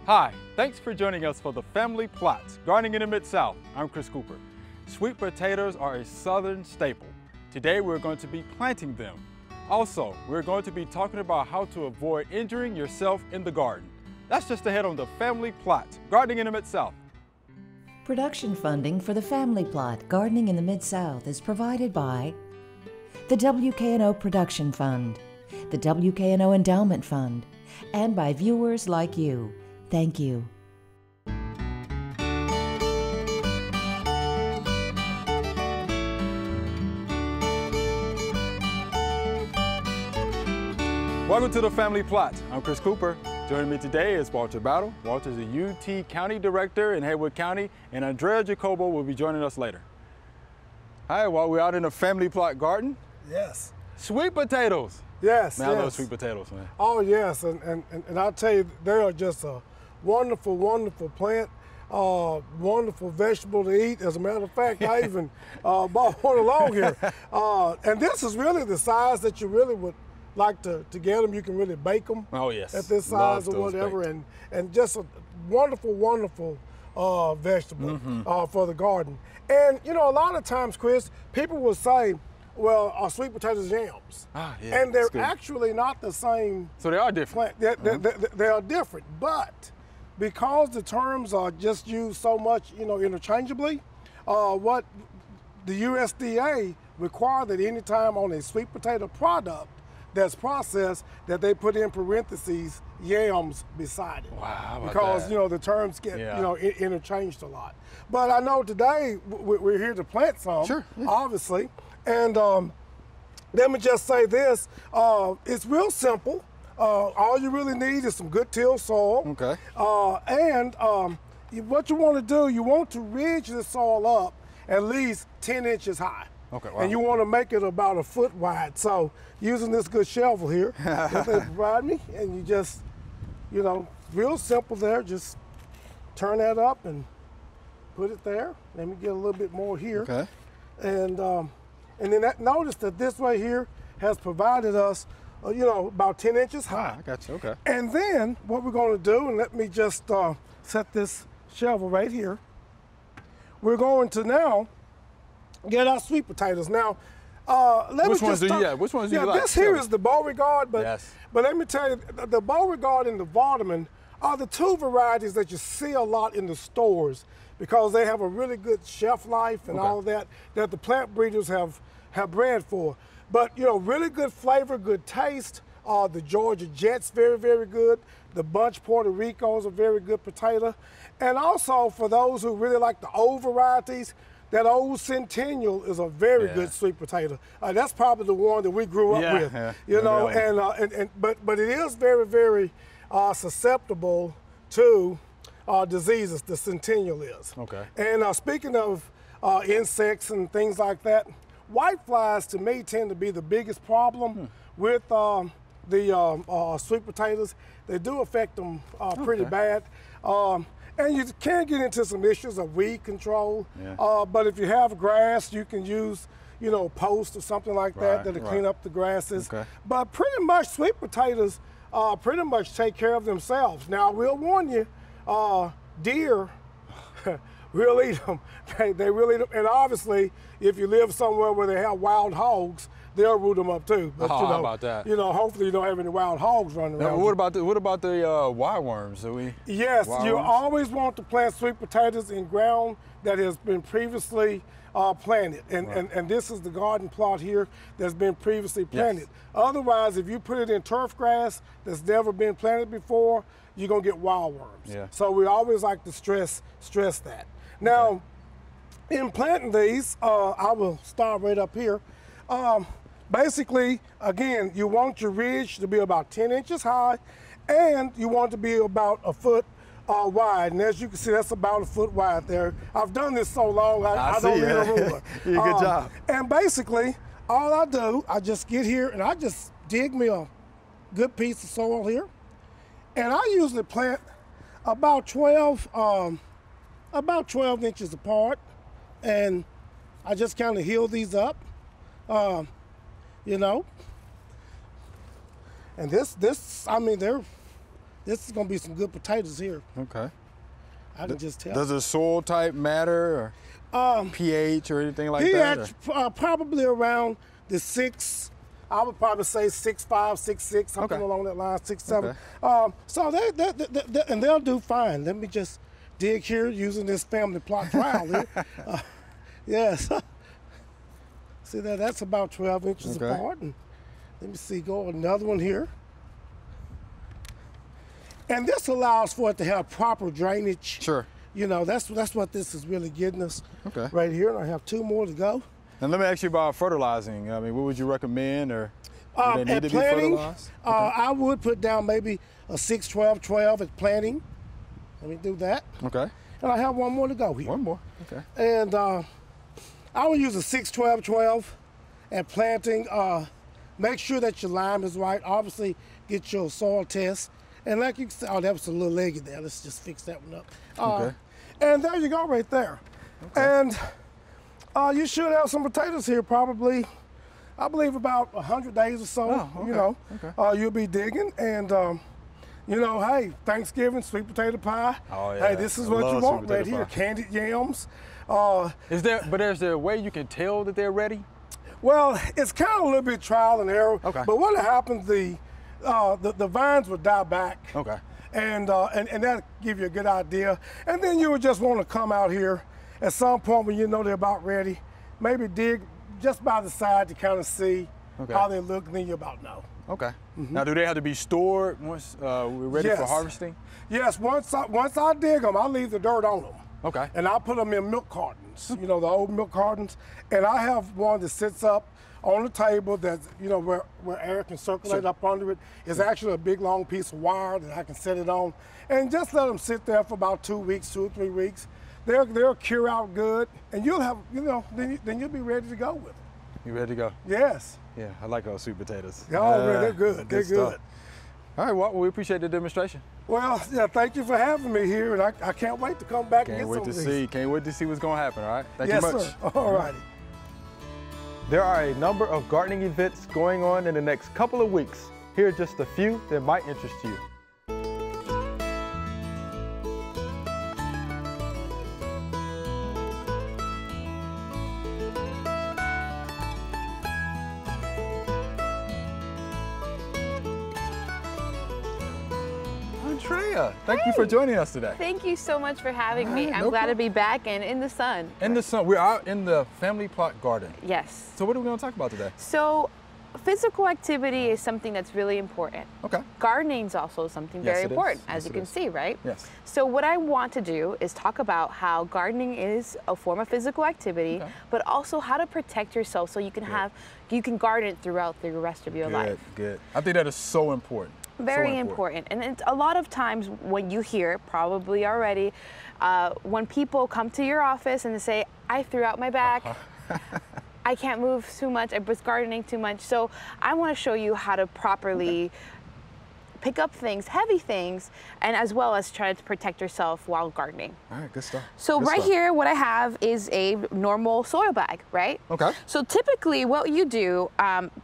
Hi, thanks for joining us for the Family Plots, Gardening in the Mid-South. I'm Chris Cooper. Sweet potatoes are a southern staple. Today we're going to be planting them. Also, we're going to be talking about how to avoid injuring yourself in the garden. That's just ahead on the Family Plot, Gardening in the Mid-South. Production funding for the Family Plot, Gardening in the Mid-South is provided by the WKNO Production Fund, the WKNO Endowment Fund, and by viewers like you. Thank you. Welcome to the Family Plot. I'm Chris Cooper. Joining me today is Walter Battle. Walter's the UT County Director in Haywood County, and Andrea Jacobo will be joining us later. Hi, well, we're out in the Family Plot garden. Yes. Sweet potatoes. Yes, Man, yes. I love sweet potatoes, man. Oh, yes, and I'll tell you, they are just a wonderful, wonderful plant, wonderful vegetable to eat. As a matter of fact, I even bought one along here. And this is really the size that you really would like to get them. You can really bake them. Oh, yes. At this Love size or those whatever, baked. and just a wonderful, wonderful vegetable for the garden. And, you know, a lot of times, Chris, people will say, well, are sweet potatoes yams? Ah, yeah, and they're that's good. actually not the same So they are different. plant. They are different, but because the terms are just used so much, you know, interchangeably, what the USDA require that any time on a sweet potato product that's processed, that they put in parentheses yams beside it. Wow, how about because that? you know the terms get Yeah. you know interchanged a lot. But I know today we're here to plant some, Sure, yeah. obviously, and let me just say this: it's real simple. All you really need is some good till soil. Okay. And what you want to do, you want to ridge the soil up at least 10 inches high. Okay, wow. And you want to make it about 1 foot wide. So using this good shovel here that they provide me, and you just, you know, real simple there, just turn that up and put it there. Let me get a little bit more here. Okay. And then notice that this right here has provided us, you know, about 10 inches high. Ah, I got you, okay. And then what we're going to do, and let me just set this shovel right here. We're going to now get our sweet potatoes. Now, Which ones do you like? This here Tell me. is the Beauregard, but Yes. but let me tell you, the Beauregard and the Vardaman are the two varieties that you see a lot in the stores because they have a really good shelf life and Okay. all that the plant breeders have bred for. But you know, really good flavor, good taste. The Georgia Jets, very, very good. The Bunch Puerto Ricos, a very good potato. And also for those who really like the old varieties, that old Centennial is a very good sweet potato. That's probably the one that we grew up with. Yeah. You know, Yeah. but it is very, very susceptible to diseases. The Centennial is. Okay. And speaking of insects and things like that, whiteflies to me tend to be the biggest problem with the sweet potatoes. They do affect them pretty bad. And you can get into some issues of weed control. Yeah. But if you have grass, you can use, you know, post or something like that Right, that'll right. clean up the grasses. Okay. But pretty much sweet potatoes pretty much take care of themselves. Now, I will warn you, deer will eat them. They really do. And obviously, if you live somewhere where they have wild hogs, they'll root them up too. But Oh, you know, how about that? You know, hopefully you don't have any wild hogs running Now, around. what about the wireworms? Yes, you Wireworms? always want to plant sweet potatoes in ground that has been previously planted. And this is the garden plot here that's been previously planted. Otherwise, if you put it in turf grass that's never been planted before, you're gonna get wildworms. Yeah. So we always like to stress that. Now, in planting these, I will start right up here. Basically, again, you want your ridge to be about 10 inches high, and you want to be about 1 foot wide. And as you can see, that's about 1 foot wide there. I've done this so long, I don't see, need a yeah. ruler. You did a good job. And basically, all I do, I just get here and I just dig me a good piece of soil here. And I usually plant about 12 inches apart. And I just kind of heal these up. You know, and this, I mean, they're this is gonna be some good potatoes here. Okay. I can just tell. Does the soil type matter, or pH or anything like that? pH probably around the 6. I would probably say 6.5, 6.6, something along that line, 6.7. Okay. So and they'll do fine. Let me just dig here using this family plot trowel here. Yes. See that? That's about 12 inches apart. And let me see, go another one here. And this allows for it to have proper drainage. Sure. You know, that's what this is really getting us right here. And I have 2 more to go. And let me ask you about fertilizing. I mean, what would you recommend, or do they need to be fertilized? I would put down maybe a 6-12-12 at planting. Let me do that. Okay. And I have 1 more to go here. 1 more. Okay. And I would use a 6-12-12 at planting. Make sure that your lime is right. Obviously, get your soil test. And like you said, oh, that was a little leggy there. Let's just fix that one up. Okay. And there you go right there. Okay. And you should have some potatoes here probably, I believe about 100 days or so. Oh, okay. You know, you'll be digging. And, you know, hey, Thanksgiving, sweet potato pie. Oh, yeah. Hey, this is what you want right here. Candied yams. Is there a way you can tell that they're ready? Well, it's kind of a little bit trial and error. Okay. But what happens, the vines will die back. Okay. And that'll give you a good idea. And then you would just want to come out here at some point when you know they're about ready, maybe dig just by the side to kind of see how they look, and then you about know. Okay. Now, do they have to be stored once we're ready for harvesting? Yes, once I dig them, I leave the dirt on them. Okay. And I put them in milk cartons, you know, the old milk cartons. And I have one that sits up on the table that's, you know, where air can circulate up under it. It's actually a big long piece of wire that I can set it on. And just let them sit there for about 2 weeks, 2 or 3 weeks. They'll cure out good, and you'll have, you know, then you'll be ready to go with them. You ready to go? Yes. Yeah, I like those sweet potatoes. Oh, man, they're good. They're good. All right, well, we appreciate the demonstration. Well, yeah, thank you for having me here, and I can't wait to come back and get some of these. Can't wait to see what's going to happen, all right? Thank you much. Yes, sir. All righty. There are a number of gardening events going on in the next couple of weeks. Here are just a few that might interest you. Andrea, thank you for joining us today. Thank you so much for having me. I'm glad to be back and in the sun. In the sun. We're out in the family plot garden. Yes. So what are we going to talk about today? So physical activity is something that's really important. Okay. Gardening is also something very important, as you can see, right? Yes. So what I want to do is talk about how gardening is a form of physical activity, but also how to protect yourself so you can garden throughout the rest of your life. Good. I think that is so important. Very important. And it's a lot of times when you hear, probably already, when people come to your office and they say, I threw out my back, I can't move too much, I was gardening too much. So I want to show you how to properly pick up things, heavy things, and as well as try to protect yourself while gardening. All right, good stuff. So here, what I have is a normal soil bag, right? Okay. So typically what you do,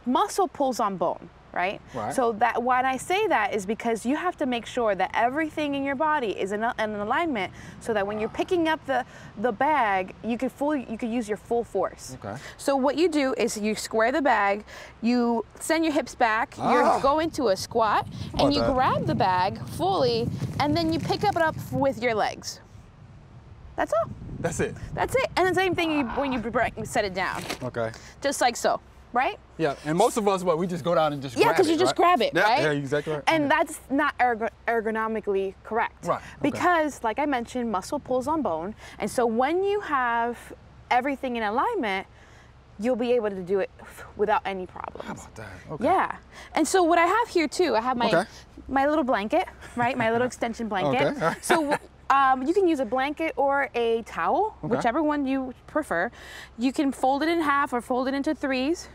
muscle pulls on bone. Right? So that when I say that is because you have to make sure that everything in your body is in alignment so that when you're picking up the bag, you can use your full force. Okay. So what you do is you square the bag, you send your hips back, you go into a squat, and you grab the bag fully, and then you pick it up with your legs. That's all. That's it. That's it. And the same thing when you set it down. Okay. Just like so. Right? Yeah, and most of us, we just go down and just grab it. Yeah, because you just grab it, right? Yeah, exactly right. And that's not ergonomically correct. Right. Because, like I mentioned, muscle pulls on bone. And so when you have everything in alignment, you'll be able to do it without any problems. How about that? Okay. Yeah. And so what I have here, too, I have my little blanket, right? My little extension blanket. Okay. Right. So you can use a blanket or a towel, whichever one you prefer. You can fold it in half or fold it into threes,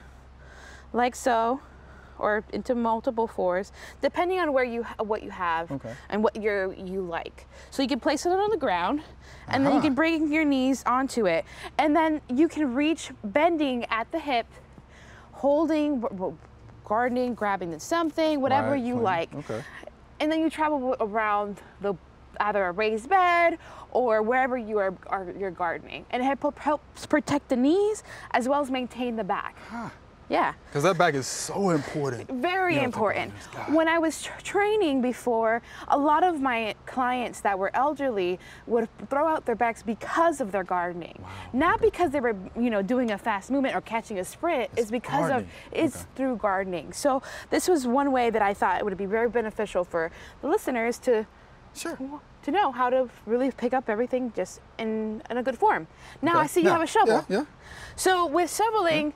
like so, or into multiple fours, depending on what you have and what you like. So you can place it on the ground, and then you can bring your knees onto it, and then you can reach bending at the hip, holding, gardening, grabbing something, whatever you like. and then you travel around either a raised bed or wherever you're gardening. And it helps protect the knees as well as maintain the back. Huh. Yeah. Because that back is so important. Very important. When I was training before, a lot of my clients that were elderly would throw out their backs because of their gardening. Wow. Not because they were, doing a fast movement or catching a sprint. It's because it's through gardening. So this was one way that I thought it would be very beneficial for the listeners to know how to really pick up everything just in a good form. Now I see you have a shovel. Yeah. So with shoveling,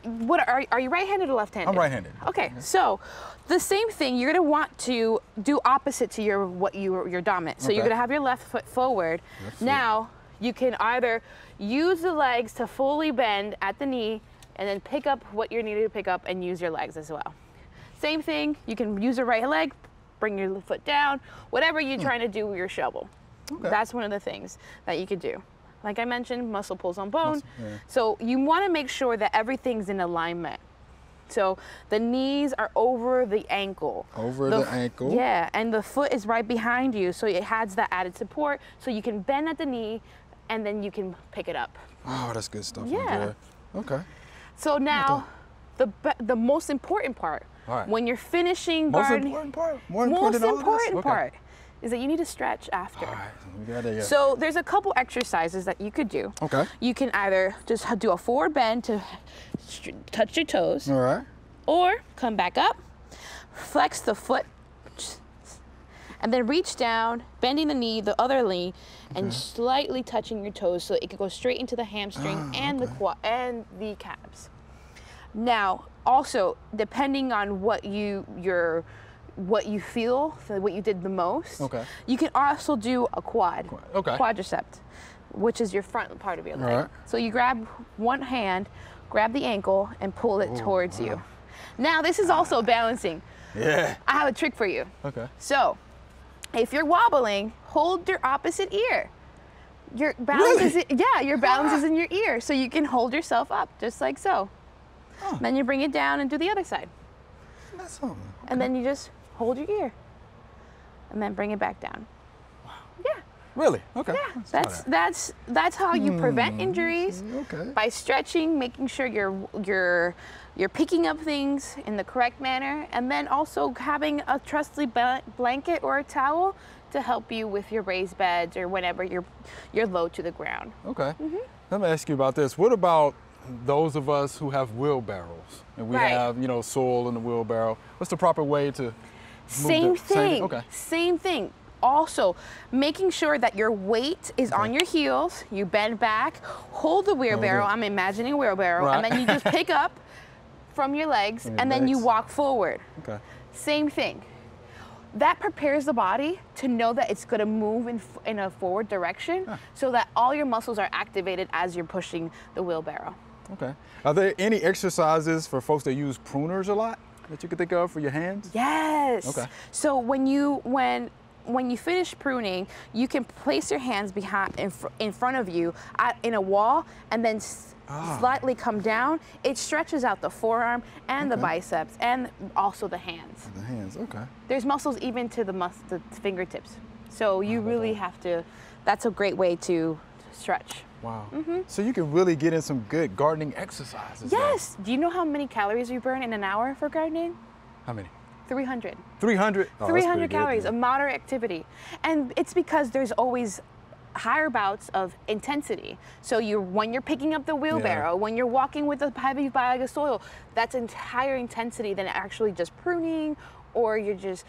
what are you right-handed or left-handed? I'm right-handed. Okay, so the same thing, you're gonna want to do opposite to your dominant. So you're gonna have your left foot forward. Now you can either use the legs to fully bend at the knee and then pick up what you're needing to pick up and use your legs as well. Same thing, you can use your right leg, bring your foot down, whatever you're trying to do with your shovel. Okay. That's one of the things that you could do. Like I mentioned, muscle pulls on bone. So you want to make sure that everything's in alignment. So the knees are over the ankle. Over the ankle? Yeah, and the foot is right behind you, so it has that added support, so you can bend at the knee, and then you can pick it up. Oh, that's good stuff. Yeah. Okay. So now, the most important part, when you're finishing gardening, most important part is that you need to stretch after. All right, we got it. So there's a couple exercises that you could do. Okay. You can either just do a forward bend to touch your toes. All right. Or come back up, flex the foot, and then reach down, bending the knee, the other knee, and slightly touching your toes so it can go straight into the hamstring and the quad and the calves. Now, also, depending on what you feel, what you did the most, you can also do a quadricep, which is your front part of your leg. So you grab one hand, grab the ankle, and pull it towards you. Now, this is also balancing. Yeah. I have a trick for you. Okay. So, if you're wobbling, hold your opposite ear. Your balance is your balance is in your ear, so you can hold yourself up just like so. Then you bring it down and do the other side. That's something. And then you just hold your ear, and then bring it back down. Wow. Yeah. Really? Okay. Yeah. That's how you prevent injuries. By stretching, making sure you're picking up things in the correct manner, and then also having a trusty blanket or a towel to help you with your raised beds or whenever you're low to the ground. Okay. Let me ask you about this. What about those of us who have wheelbarrows and we have, soil in the wheelbarrow? What's the proper way to move Same thing. Okay. Same thing. Also, making sure that your weight is on your heels, you bend back, hold the wheelbarrow, I'm imagining a wheelbarrow, and then you just pick up from your legs, and then you walk forward. Okay. Same thing. That prepares the body to know that it's going to move in a forward direction so that all your muscles are activated as you're pushing the wheelbarrow. Okay. Are there any exercises for folks that use pruners a lot that you could think of for your hands? Yes. Okay. So when you finish pruning, you can place your hands in front of you in a wall, and then slightly come down. It stretches out the forearm and the biceps, and also the hands. The hands, okay. There's muscles even to the fingertips. So you really have to. That's a great way to stretch. Wow. So you can really get in some good gardening exercises. Yes. Do you know how many calories you burn in an hour for gardening? How many? 300. 300? Oh, 300 calories, a moderate activity. And it's because there's always higher bouts of intensity. So when you're picking up the wheelbarrow, when you're walking with a heavy bag of soil, that's higher intensity than actually just pruning, or you're just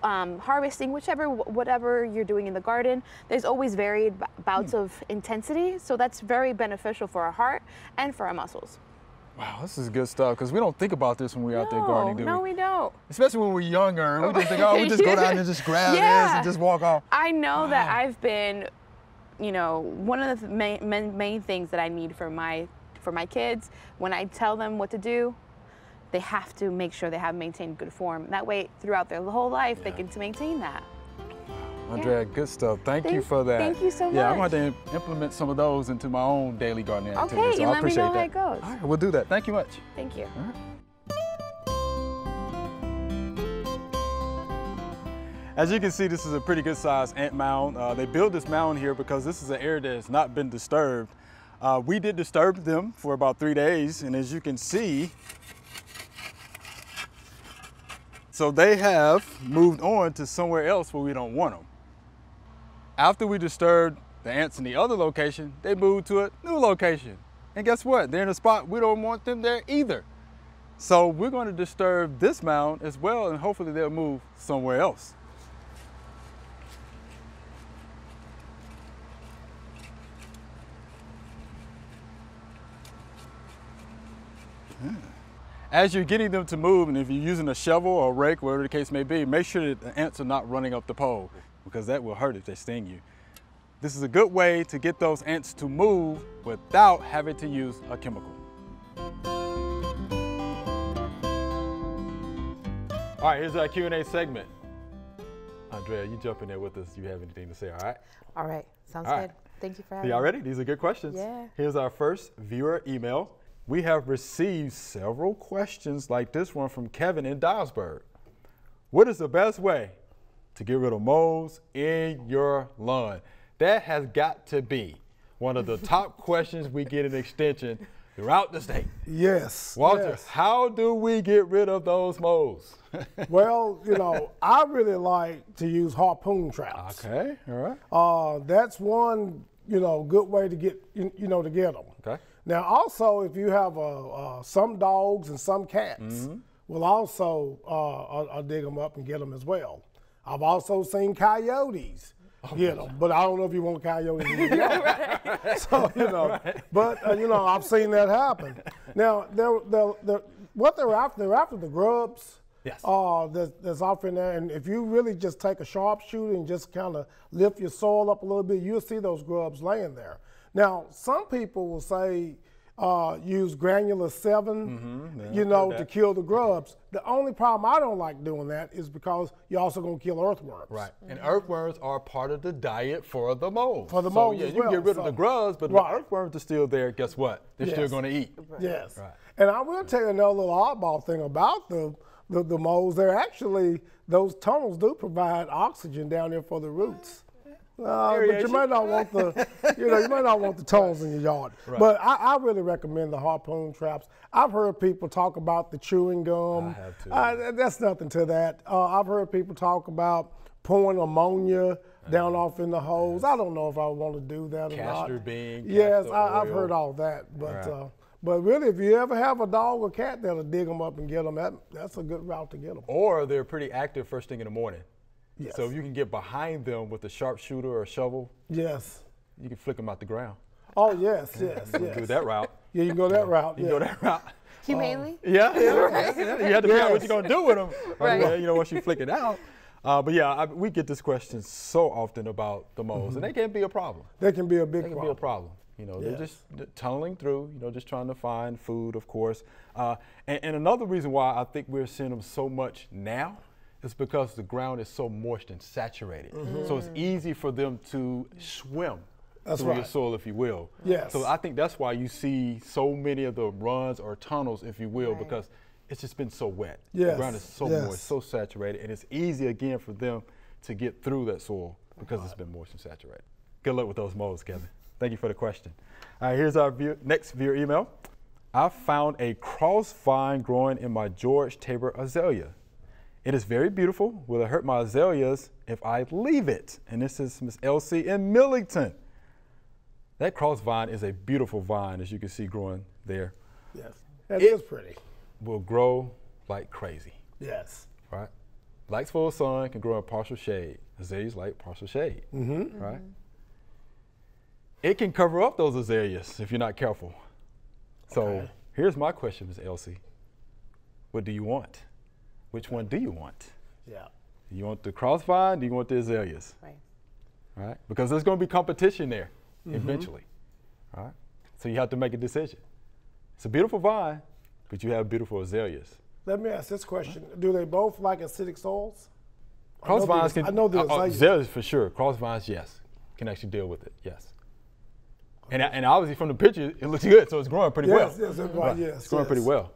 harvesting, whatever you're doing in the garden. There's always varied bouts of intensity. So that's very beneficial for our heart and for our muscles. Wow, this is good stuff, because we don't think about this when we're out there gardening, do we? No, we don't. Especially when we're younger, and we just think, oh, we just go down and just grab this and just walk off. I know that I've been, one of the main things that I need for my kids, when I tell them what to do, they have to make sure they have maintained good form. That way, throughout their whole life, they can maintain that. Andrea, good stuff. Thank you for that. Thank you so much. Yeah, I'm going to implement some of those into my own daily gardening activities. Okay, so I let me appreciate know how that. it goes. All right, we'll do that. Thank you much. Thank you. All right. As you can see, this is a pretty good sized ant mound. They built this mound here because this is an area that has not been disturbed. We did disturb them for about 3 days, and as you can see, so they have moved on to somewhere else where we don't want them. After we disturbed the ants in the other location, they moved to a new location. And guess what? They're in a spot we don't want them there either. So we're going to disturb this mound as well, and hopefully they'll move somewhere else. As you're getting them to move, and if you're using a shovel or a rake, whatever the case may be, make sure that the ants are not running up the pole, because that will hurt if they sting you. This is a good way to get those ants to move without having to use a chemical. All right, here's our Q&A segment. Andrea, you jump in there with us. You have anything to say, all right? All right, sounds All good. right. Thank you for having me. Y'all ready? These are good questions. Yeah. Here's our first viewer email. We have received several questions like this one from Kevin in Dyersburg. What is the best way to get rid of moles in your lawn? That has got to be one of the top questions we get in Extension throughout the state. Yes. Walter, yes. how do we get rid of those moles? Well, you know, I really like to use harpoon traps. Okay, all right. That's one, you know, good way to get, to get them. Okay. Now, also, if you have some dogs and some cats, will also I'll dig them up and get them as well. I've also seen coyotes get them, but I don't know if you want coyotes in your yard. So, but, I've seen that happen. Now, what they're after the grubs. Yes. That's off in there, and if you really just take a sharpshooter and just kind of lift your soil up a little bit, you'll see those grubs laying there. Now, some people will say use granular 7, to kill the grubs. The only problem I don't like doing that is because you're also going to kill earthworms. Right, and earthworms are part of the diet for the moles. For the moles yeah, as you can well, get rid of the grubs, but right. the earthworms are still there. Guess what? They're still going to eat. Yes. Right. And I will tell you another little oddball thing about the moles. They're actually, those tunnels do provide oxygen down there for the roots. But you might not want the tunnels in your yard. Right. But I really recommend the harpoon traps. I've heard people talk about the chewing gum. I have too. That's nothing to that. I've heard people talk about pouring ammonia down off in the hose. I don't know if I want to do that or not. Castor bean. Yes, castor I've oil. heard all that. But right. But really, if you ever have a dog or cat that'll dig them up and get them, that's a good route to get them. Or they're pretty active first thing in the morning. Yes. So if you can get behind them with a sharpshooter or a shovel, yes, you can flick them out the ground. Oh, yes. Do that route. Yeah, you can go that route. You can go that route. Humanely? Yeah. You have to figure out what you're going to do with them. Right. Once you flick it out. But yeah, we get this question so often about the moles, and they can be a problem. They can be a big problem. They can be a problem. They're just tunneling through, just trying to find food, of course. And another reason why I think we're seeing them so much now is because the ground is so moist and saturated. So it's easy for them to swim through your soil, if you will. Yes. So I think that's why you see so many of the runs or tunnels, if you will, because it's just been so wet. Yes. The ground is so moist, so saturated, and it's easy again for them to get through that soil because it's been moist and saturated. Good luck with those moles, Kevin. Thank you for the question. All right, here's our next viewer email. I found a cross vine growing in my George Tabor azalea. It is very beautiful. Will it hurt my azaleas if I leave it? And this is Miss Elsie in Millington. That cross vine is a beautiful vine, as you can see growing there. Yes, it is pretty. Will grow like crazy. Yes. Right? Likes full sun, can grow in partial shade. Azaleas like partial shade. Right? It can cover up those azaleas if you're not careful. So here's my question, Ms. Elsie. What do you want? Which one do you want? Yeah. Do you want the cross vine? Do you want the azaleas? Right. Right? Because there's going to be competition there eventually. Right? So you have to make a decision. It's a beautiful vine, but you have beautiful azaleas. Let me ask this question. Do they both like acidic soils? Cross vines can. I know the azaleas for sure. Cross vines, yes, can actually deal with it. Yes. And obviously from the picture, it looks good, so it's growing pretty well. Yes, it's growing pretty well.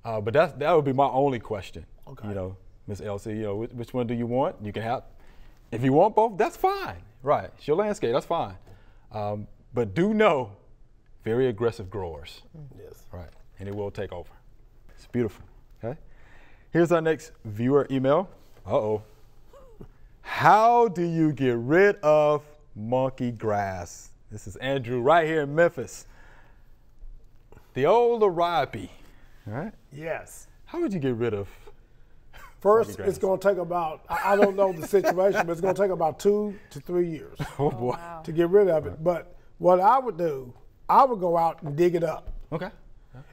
But that would be my only question. Okay. Miss Elsie, which one do you want? You can have. If you want both, that's fine. Right, it's your landscape, that's fine. But do know, very aggressive growers. Yes. Right, and it will take over. It's beautiful, okay? Here's our next viewer email. Uh-oh. How do you get rid of monkey grass? This is Andrew right here in Memphis. The old larabi, right? Yes. How would you get rid of First, it's going to take about, I don't know the situation, but it's going to take about 2 to 3 years Oh boy. Wow. to get rid of it. But what I would do, I would go out and dig it up. Okay.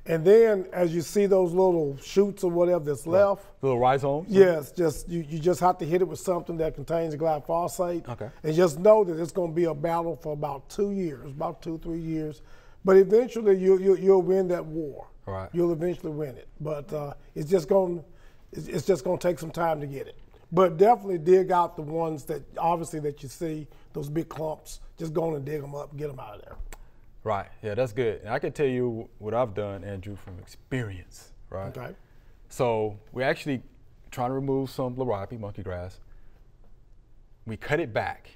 And then as you see those little shoots or whatever that's left, Little rhizomes? yes, you just have to hit it with something that contains glyphosate. Okay. And just know that it's going to be a battle for about 2 years, about 2, 3 years. But eventually you'll win that war. Right. You'll eventually win it. But it's just going to take some time to get it. But definitely dig out the ones that obviously that you see, those big clumps. Just go and dig them up, get them out of there. Right, yeah, that's good. And I can tell you what I've done, Andrew, from experience, right? Okay. So we're actually trying to remove some larabi, monkey grass. We cut it back,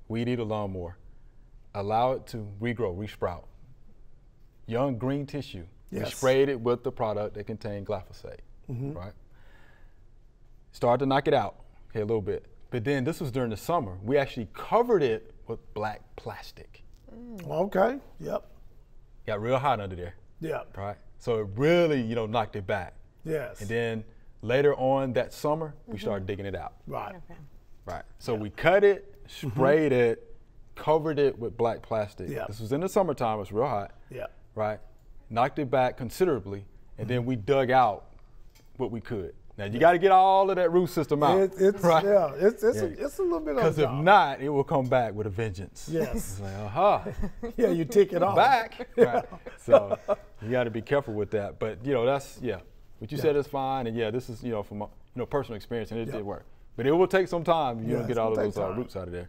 weed eat a lawnmower, allow it to regrow, resprout. Young green tissue. We Yes. sprayed it with the product that contained glyphosate, right? Started to knock it out, okay, a little bit. But then this was during the summer. We actually covered it with black plastic. Okay. Yep. Got real hot under there, Yep. right? So it really, knocked it back. Yes. And then later on that summer, we started digging it out, Right. right? So we cut it, sprayed it, covered it with black plastic. Yeah. This was in the summertime, it was real hot, Yep. right? Knocked it back considerably, and then we dug out what we could. Now you got to get all of that root system out, It's right? yeah. It's Yeah. it's a little bit of Because a if job. not, it will come back with a vengeance. Yes. It's like, aha, Yeah, you tick it off. back. Right. So you got to be careful with that. But that's what you said is fine. And this is from personal experience, and it did work. But it will take some time. You Yeah, don't get it's all of gonna those take time. roots out of there.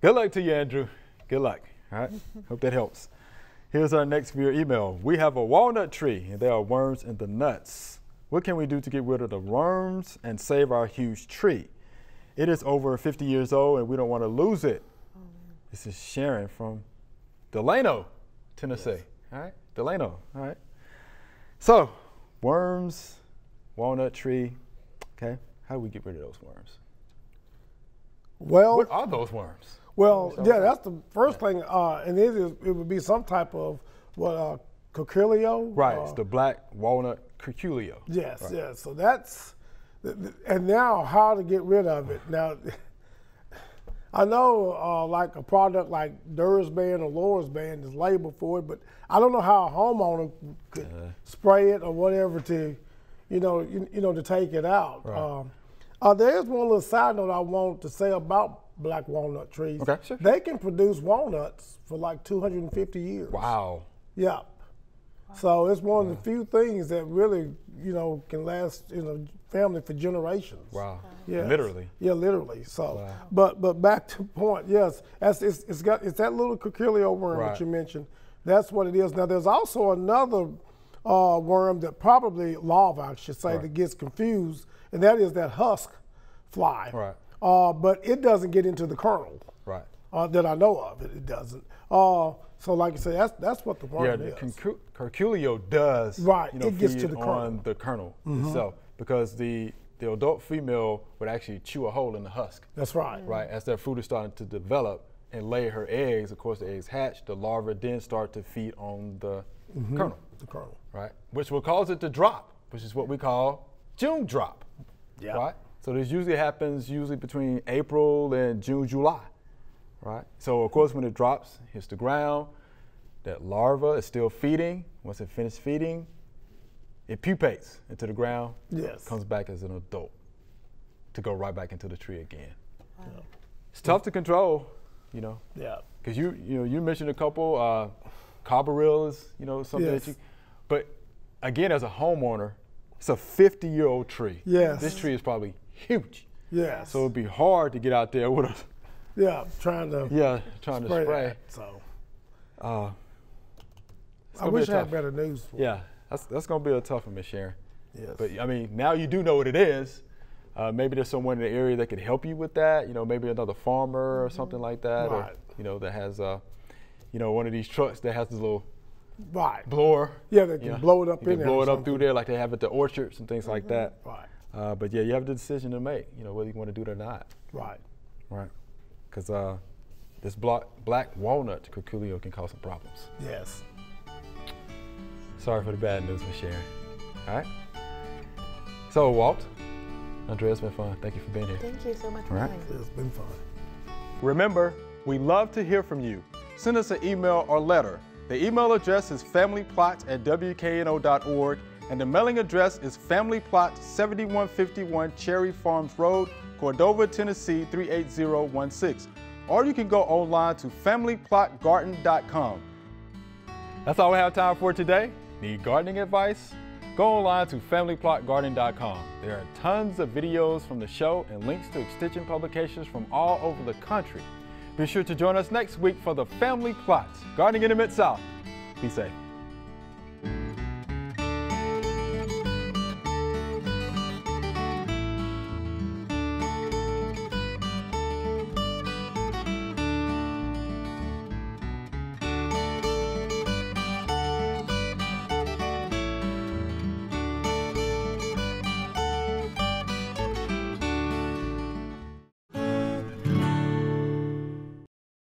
Good luck to you, Andrew. Good luck. All right. Hope that helps. Here's our next viewer email. We have a walnut tree, and there are worms in the nuts. What can we do to get rid of the worms and save our huge tree? It is over 50 years old, and we don't want to lose it. This is Sharon from Delano, Tennessee. All right, Delano. All right. So, worms, walnut tree. Okay, how do we get rid of those worms? Well, What are those worms? that's the first thing, and it would be some type of curculio. Right, it's the black walnut curculio. Yes, Right. yes. So that's, and now how to get rid of it. Now, I know like a product like Dursban or Lorsban is labeled for it, but I don't know how a homeowner could spray it or whatever to, to take it out. Right. There is one little side note I want to say about black walnut trees. Okay, sure. They can produce walnuts for like 250 years. Wow. Yeah. So it's one of the few things that really, can last in a family for generations. Wow. Yes. Literally. Yeah, literally. So, Wow. but back to the point. Yes, it's that little curculio worm Right. that you mentioned. That's what it is. Now there's also another worm that probably larva, I should say, Right. that gets confused, and that is that husk fly. Right. But it doesn't get into the kernel. Right. That I know of, it doesn't. So like I said, that's what the worm Yeah, is. the curculio does Right, it gets feed to the kernel. on the kernel itself, because the adult female would actually chew a hole in the husk. That's right. Right, as that fruit is starting to develop and lay her eggs, of course the eggs hatch, the larvae then start to feed on the kernel, The kernel. right? Which will cause it to drop, which is what we call June drop, Yeah. right? So this usually happens between April and June, July, right? So of course when it drops, hits the ground, that larva is still feeding. Once it finishes feeding, it pupates into the ground, Yes. comes back as an adult to go right back into the tree again. Wow. It's tough to control, Yeah. because you mentioned a couple, carbaryl is something Yes. that you, but again as a homeowner, it's a 50-year-old tree. Yes. This tree is probably huge, Yes. so it'd be hard to get out there with a trying to trying to spray spray. that, So It's I gonna be wish I had tough. better news for you. Yeah, that's gonna be a tough one, Miss Sharon. Yes. But I mean, now you do know what it is. Maybe there's someone in the area that could help you with that. You know, maybe another farmer or something like that, Right. or you know, that has you know, one of these trucks that has this little Right. blower. Yeah, they can blow it up you in can there. blow or it up something. through there like they have at the orchards and things like that. Right. But yeah, you have the decision to make. You know, whether you want to do it or not. Right. Right. Because this black walnut curculio can cause some problems. Yes. Sorry for the bad news, Ms. Sharon. All right. So, Walt, Andrea, it's been fun. Thank you for being here. Thank you so much for All right. having me. It's been fun. Remember, we love to hear from you. Send us an email or letter. The email address is familyplot@wkno.org, and the mailing address is Family Plot, 7151 Cherry Farms Road, Cordova, Tennessee 38016. Or you can go online to familyplotgarden.com. That's all we have time for today. Need gardening advice? Go online to familyplotgarden.com. There are tons of videos from the show and links to extension publications from all over the country. Be sure to join us next week for the Family Plot, Gardening in the Mid-South. Be safe.